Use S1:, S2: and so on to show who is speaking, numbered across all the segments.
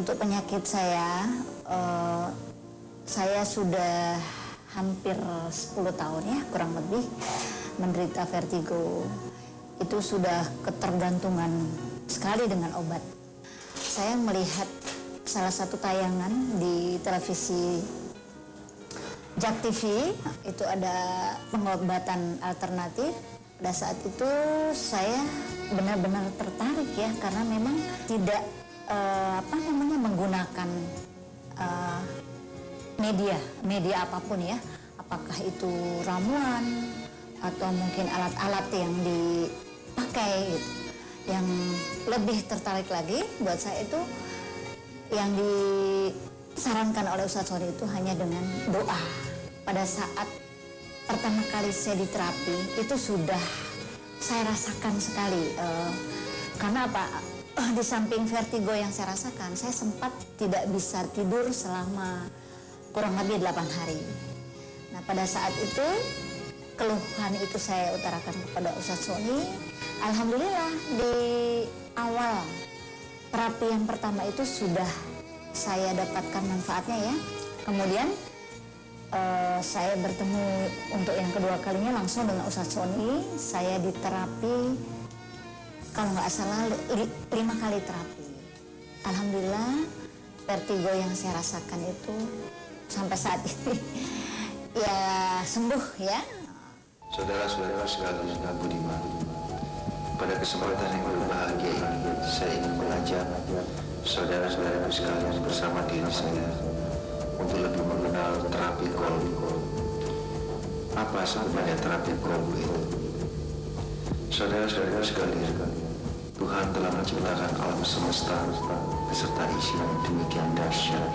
S1: Untuk penyakit saya sudah hampir 10 tahun ya, kurang lebih menderita vertigo. Itu sudah ketergantungan sekali dengan obat. Saya melihat salah satu tayangan di televisi JAK TV, itu ada pengobatan alternatif. Pada saat itu saya benar-benar tertarik ya, karena memang tidak menggunakan media apapun ya, apakah itu ramuan atau mungkin alat-alat yang dipakai gitu. Yang lebih tertarik lagi buat saya itu yang disarankan oleh Ustadz Sony itu hanya dengan doa. Pada saat pertama kali saya di terapi itu sudah saya rasakan sekali, karena apa? Di samping vertigo yang saya rasakan, saya sempat tidak bisa tidur selama kurang lebih 8 hari. Nah, pada saat itu keluhan itu saya utarakan kepada Ustadz Sony. Alhamdulillah di awal terapi yang pertama itu sudah saya dapatkan manfaatnya ya. Kemudian saya bertemu untuk yang kedua kalinya langsung dengan Ustadz Sony. Saya diterapi kalau nggak salah 5 kali terapi. Alhamdulillah vertigo yang saya rasakan itu sampai saat ini ya sembuh ya.
S2: Saudara-saudara sekalian yang budiman, pada kesempatan yang berbahagia ini saya ingin mengajak saudara-saudara sekalian bersama diri saya untuk lebih mengenal terapi kolbu. Apa sebenarnya terapi kolbu itu? Saudara-saudara sekalian, Tuhan telah menciptakan alam semesta beserta isi yang demikian dahsyat.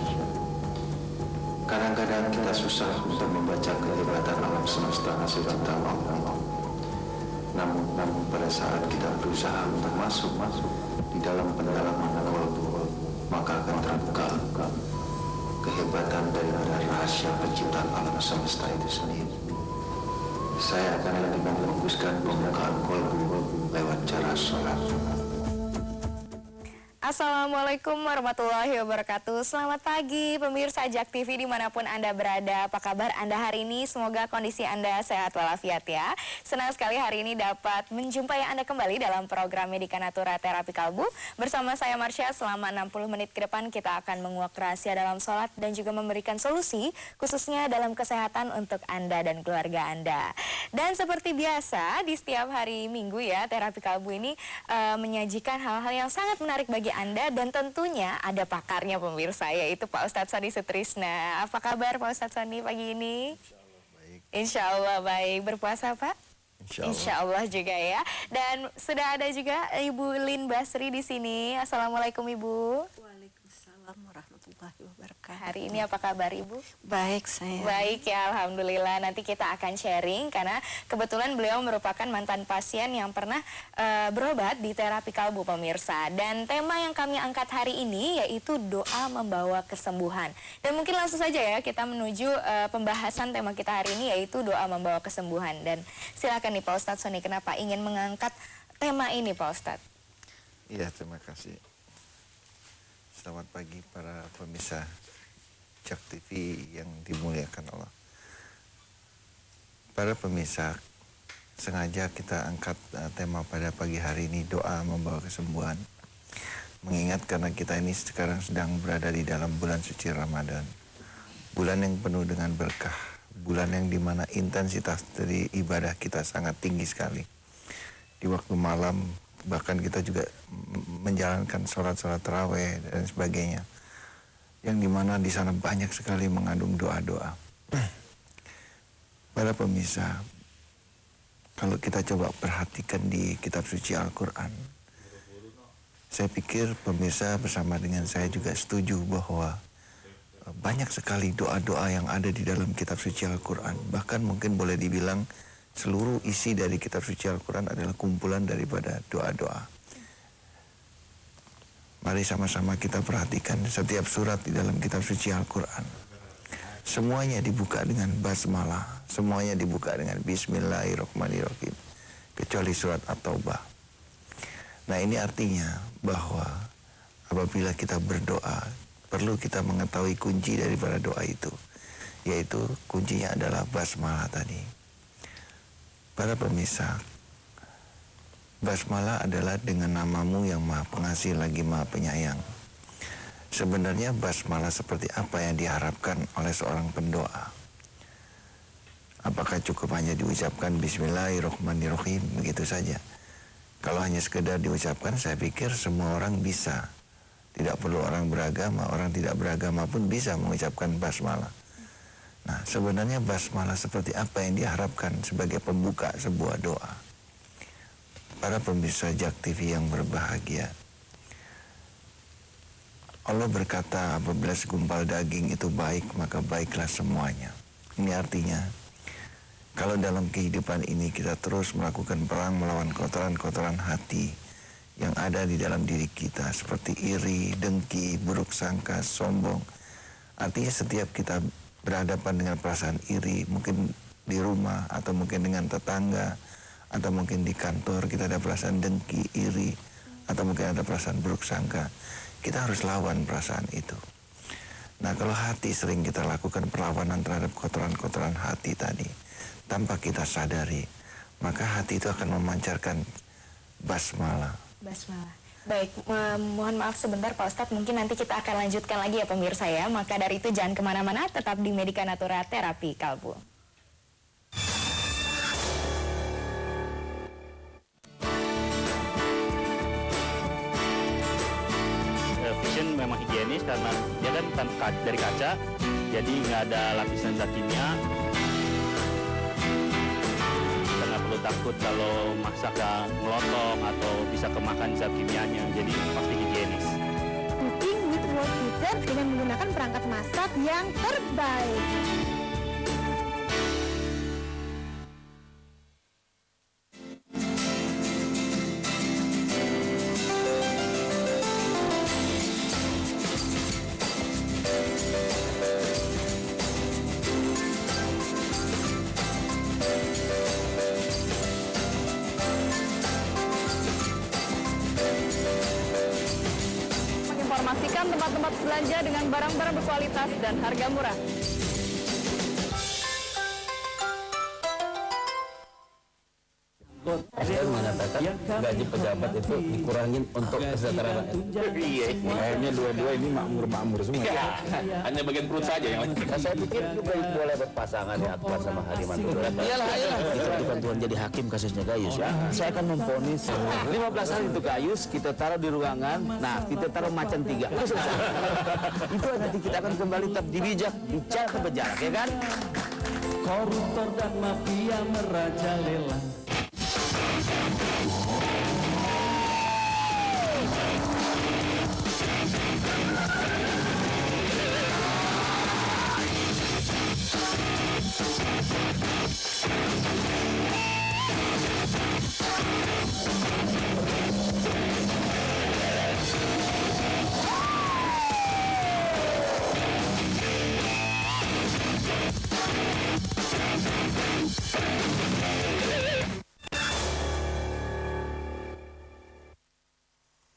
S2: Kadang-kadang kita susah untuk membaca kehebatan alam semesta hasil ciptaan Allah. Namun pada saat kita berusaha untuk masuk di dalam pendalaman kolbu, maka akan terbuka kehebatan daripada rahasia penciptaan alam semesta itu sendiri. Saya akan lebih memfokuskan pembukaan kolbu lewat cara sholat.
S3: Assalamualaikum warahmatullahi wabarakatuh. Selamat pagi pemirsa JAK TV dimanapun Anda berada. Apa kabar Anda hari ini? Semoga kondisi Anda sehat walafiat ya. Senang sekali hari ini dapat menjumpai Anda kembali dalam program Medika Natura Terapi Kalbu. Bersama saya Marsha, selama 60 menit ke depan kita akan menguak rahasia dalam sholat dan juga memberikan solusi khususnya dalam kesehatan untuk Anda dan keluarga Anda. Dan seperti biasa di setiap hari Minggu ya, Terapi Kalbu ini menyajikan hal-hal yang sangat menarik bagi Anda dan tentunya ada pakarnya pemirsa, yaitu Pak Ustadz Sony Sutrisna. Apa kabar Pak Ustadz Sony pagi ini?
S4: Insya Allah baik.
S3: Insya Allah baik. Berpuasa Pak?
S4: Insya Allah
S3: juga ya. Dan sudah ada juga Ibu Lin Basri di sini. Assalamualaikum Ibu.
S5: Waalaikumsalam warahmatullahi wabarakatuh.
S3: Hari ini apa kabar Ibu?
S5: Baik saya.
S3: Baik ya, Alhamdulillah. Nanti kita akan sharing karena kebetulan beliau merupakan mantan pasien yang pernah berobat di terapi kalbu pemirsa. Dan tema yang kami angkat hari ini yaitu doa membawa kesembuhan. Dan mungkin langsung saja ya kita menuju pembahasan tema kita hari ini yaitu doa membawa kesembuhan. Dan silakan nih Pak Ustadz Sony, kenapa ingin mengangkat tema ini Pak Ustadz?
S4: Iya, terima kasih. Selamat pagi para pemirsa JAK TV yang dimuliakan Allah. Para pemirsa, sengaja kita angkat tema pada pagi hari ini, doa membawa kesembuhan. Mengingat karena kita ini sekarang sedang berada di dalam bulan suci Ramadan. Bulan yang penuh dengan berkah. Bulan yang dimana intensitas dari ibadah kita sangat tinggi sekali. Di waktu malam bahkan kita juga menjalankan sholat-sholat tarawih dan sebagainya. Yang dimana di sana banyak sekali mengandung doa-doa. Para pemirsa, kalau kita coba perhatikan di kitab suci Al-Quran, saya pikir pemirsa bersama dengan saya juga setuju bahwa banyak sekali doa-doa yang ada di dalam kitab suci Al-Quran. Bahkan mungkin boleh dibilang seluruh isi dari kitab suci Al-Quran adalah kumpulan daripada doa-doa. Mari sama-sama kita perhatikan setiap surat di dalam kitab suci Al-Quran. Semuanya dibuka dengan basmalah, semuanya dibuka dengan Bismillahirrahmanirrahim, kecuali surat At-Taubah. Nah, ini artinya bahwa apabila kita berdoa, perlu kita mengetahui kunci daripada doa itu, yaitu kuncinya adalah basmalah tadi. Para pemirsa, basmalah adalah dengan namamu yang maha pengasih lagi maha penyayang. Sebenarnya basmalah seperti apa yang diharapkan oleh seorang pendoa? Apakah cukup hanya diucapkan Bismillahirrahmanirrahim begitu saja? Kalau hanya sekedar diucapkan, saya pikir semua orang bisa. Tidak perlu orang beragama, orang tidak beragama pun bisa mengucapkan basmalah. Nah, sebenarnya basmalah seperti apa yang diharapkan sebagai pembuka sebuah doa? Para pemirsa Jak TV yang berbahagia, Allah berkata, apabila segumpal daging itu baik, maka baiklah semuanya. Ini artinya, kalau dalam kehidupan ini kita terus melakukan perang melawan kotoran-kotoran hati yang ada di dalam diri kita, seperti iri, dengki, buruk sangka, sombong. Artinya setiap kita berhadapan dengan perasaan iri, mungkin di rumah, atau mungkin dengan tetangga, atau mungkin di kantor, kita ada perasaan dengki, iri, atau mungkin ada perasaan buruk sangka. Kita harus lawan perasaan itu. Nah, kalau hati sering kita lakukan perlawanan terhadap kotoran-kotoran hati tadi, tanpa kita sadari, maka hati itu akan memancarkan basmalah.
S3: Basmalah. Baik, mohon maaf sebentar Pak Ustadz, mungkin nanti kita akan lanjutkan lagi ya pemirsa ya. Maka dari itu jangan kemana-mana, tetap di Medika Natura Terapi Kalbu.
S6: Vision memang higienis karena dia kan dari kaca, jadi nggak ada lapisan zat kimia. Kita nggak perlu takut kalau masak ngelotong atau bisa kemakan zat kimianya, jadi pasti higienis.
S7: Cooking with World Kitchen dengan menggunakan perangkat masak yang terbaik.
S8: Informasikan tempat-tempat belanja dengan barang-barang berkualitas dan harga murah.
S9: Presiden mengatakan gaji pejabat itu dikurangin untuk kesejahteraan rakyat.
S6: Iya,
S9: Akhirnya dua-dua ini makmur-makmur semua.
S6: hanya bagian perut saja yang lain.
S9: Nah, saya pikir juga boleh berpasangan ya Tuan sama Hariman. Iyalah. Itu bukan Tuan jadi hakim kasusnya Gayus ya. Saya akan memvonis 15 hari untuk Gayus, kita taruh di ruangan. Nah, kita taruh macan 3. Itu nanti kita akan kembali tetap dibijak, bicara ke penjara, ya kan?
S10: Koruptor dan mafia merajalela.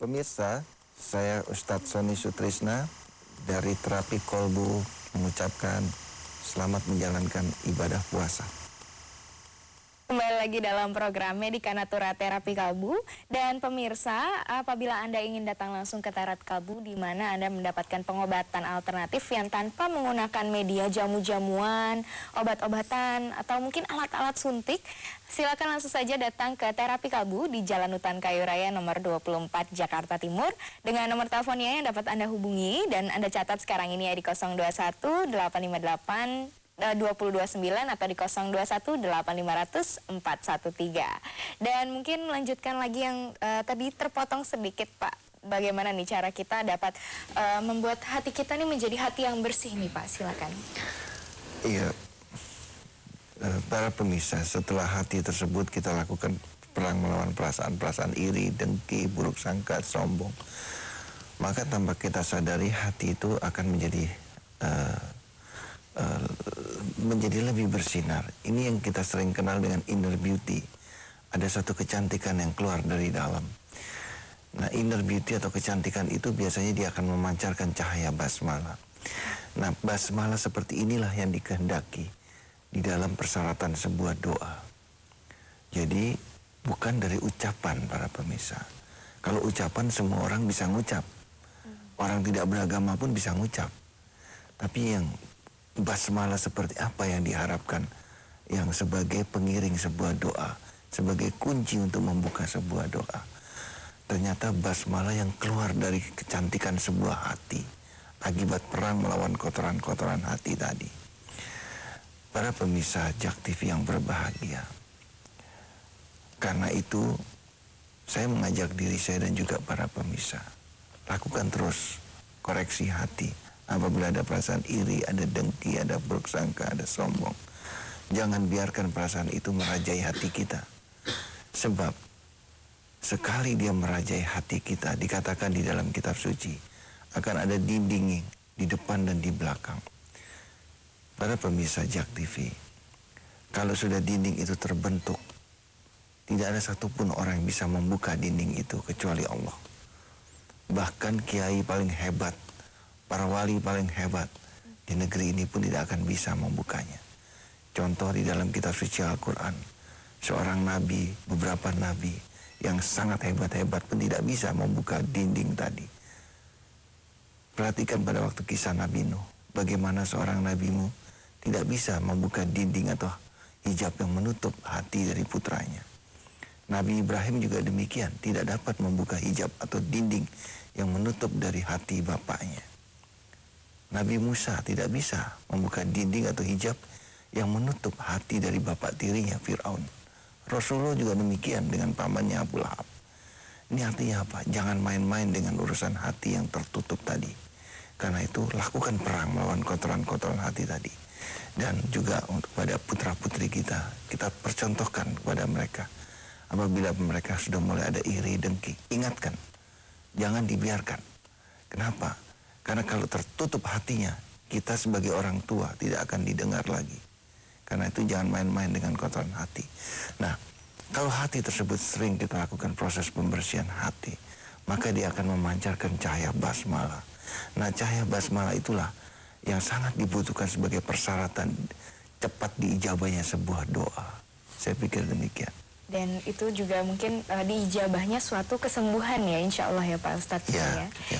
S4: Pemirsa, saya Ustadz Sony Sutrisna dari Terapi Kolbu mengucapkan selamat menjalankan ibadah puasa.
S3: Kembali lagi dalam program Medika Natura Terapi Kalbu. Dan pemirsa, apabila Anda ingin datang langsung ke Terapi Kalbu, di mana Anda mendapatkan pengobatan alternatif yang tanpa menggunakan media jamu-jamuan, obat-obatan, atau mungkin alat-alat suntik, silakan langsung saja datang ke Terapi Kalbu di Jalan Hutan Kayu Raya nomor 24 Jakarta Timur dengan nomor teleponnya yang dapat Anda hubungi, dan Anda catat sekarang ini ya di 021 858 2029 atau di 021 8500 413. Dan mungkin melanjutkan lagi yang tadi terpotong sedikit Pak. Bagaimana nih cara kita dapat membuat hati kita nih menjadi hati yang bersih nih Pak, silakan.
S4: Iya, para pemirsa, setelah hati tersebut kita lakukan perang melawan perasaan-perasaan iri, dengki, buruk sangka, sombong, maka tanpa kita sadari hati itu akan menjadi lebih bersinar. Ini yang kita sering kenal dengan inner beauty. Ada satu kecantikan yang keluar dari dalam. Nah, inner beauty atau kecantikan itu biasanya dia akan memancarkan cahaya basmalah. Nah, basmalah seperti inilah yang dikehendaki di dalam persyaratan sebuah doa. Jadi, bukan dari ucapan para pemirsa. Kalau ucapan semua orang bisa ngucap. Orang tidak beragama pun bisa ngucap. Tapi yang basmalah seperti apa yang diharapkan, yang sebagai pengiring sebuah doa, sebagai kunci untuk membuka sebuah doa. Ternyata basmalah yang keluar dari kecantikan sebuah hati akibat perang melawan kotoran-kotoran hati tadi. Para pemirsa JAK TV yang berbahagia, karena itu saya mengajak diri saya dan juga para pemirsa, lakukan terus koreksi hati. Apabila ada perasaan iri, ada dengki, ada buruk sangka, ada sombong, jangan biarkan perasaan itu merajai hati kita. Sebab sekali dia merajai hati kita, dikatakan di dalam kitab suci, akan ada dinding di depan dan di belakang. Para pemirsa JAK TV, kalau sudah dinding itu terbentuk, tidak ada satupun orang yang bisa membuka dinding itu kecuali Allah. Bahkan kiai paling hebat, para wali paling hebat di negeri ini pun tidak akan bisa membukanya. Contoh di dalam kitab suci Al-Quran, seorang nabi, beberapa nabi yang sangat hebat-hebat pun tidak bisa membuka dinding tadi. Perhatikan pada waktu kisah Nabi Nuh, bagaimana seorang nabimu tidak bisa membuka dinding atau hijab yang menutup hati dari putranya. Nabi Ibrahim juga demikian, tidak dapat membuka hijab atau dinding yang menutup dari hati bapaknya. Nabi Musa tidak bisa membuka dinding atau hijab yang menutup hati dari bapak tirinya Fir'aun. Rasulullah juga demikian dengan pamannya Abu Lahab. Ini artinya apa? Jangan main-main dengan urusan hati yang tertutup tadi. Karena itu lakukan perang melawan kotoran-kotoran hati tadi. Dan juga untuk pada putra-putri kita percontohkan kepada mereka. Apabila mereka sudah mulai ada iri, dengki, ingatkan. Jangan dibiarkan. Kenapa? Karena kalau tertutup hatinya, kita sebagai orang tua tidak akan didengar lagi. Karena itu jangan main-main dengan kotoran hati. Nah, kalau hati tersebut sering kita lakukan proses pembersihan hati, maka dia akan memancarkan cahaya basmalah. Nah, cahaya basmalah itulah yang sangat dibutuhkan sebagai persyaratan cepat diijabahnya sebuah doa. Saya pikir demikian.
S3: Dan itu juga mungkin diijabahnya suatu kesembuhan ya, insya Allah ya Pak Ustadz.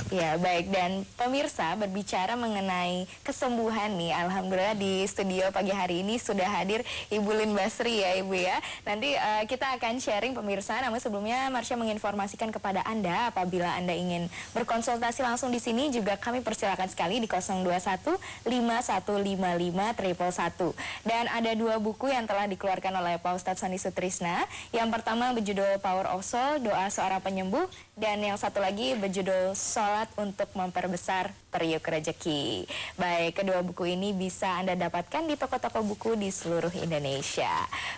S3: Ya, baik. Dan pemirsa, berbicara mengenai kesembuhan nih, alhamdulillah di studio pagi hari ini sudah hadir Ibu Lin Basri ya Ibu ya. Nanti kita akan sharing pemirsa, namun sebelumnya Marsha menginformasikan kepada Anda apabila Anda ingin berkonsultasi langsung di sini juga kami persilakan sekali di 021 5155 111. Dan ada 2 buku yang telah dikeluarkan oleh Pak Ustadz Sandi Sutrisna. Yang pertama berjudul Power of Soul, Doa Seorang Penyembuh, dan yang satu lagi berjudul Salat untuk Memperbesar Periuk Rezeki. Baik, kedua buku ini bisa Anda dapatkan di toko-toko buku di seluruh Indonesia.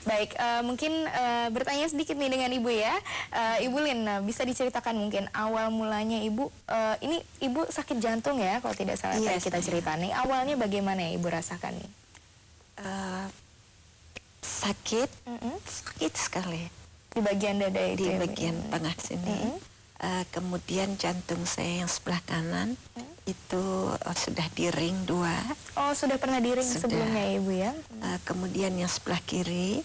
S3: Baik, mungkin bertanya sedikit nih dengan Ibu ya. Ibu Lin, bisa diceritakan mungkin awal mulanya Ibu, ini Ibu sakit jantung ya kalau tidak salah tadi kita cerita nih. Awalnya bagaimana ya Ibu rasakan nih?
S5: Sakit sekali
S3: di bagian dada itu,
S5: di bagian tengah sini. Kemudian jantung saya yang sebelah kanan itu sudah di ring 2.
S3: Oh, sudah pernah di ring sebelumnya Ibu ya?
S5: Kemudian yang sebelah kiri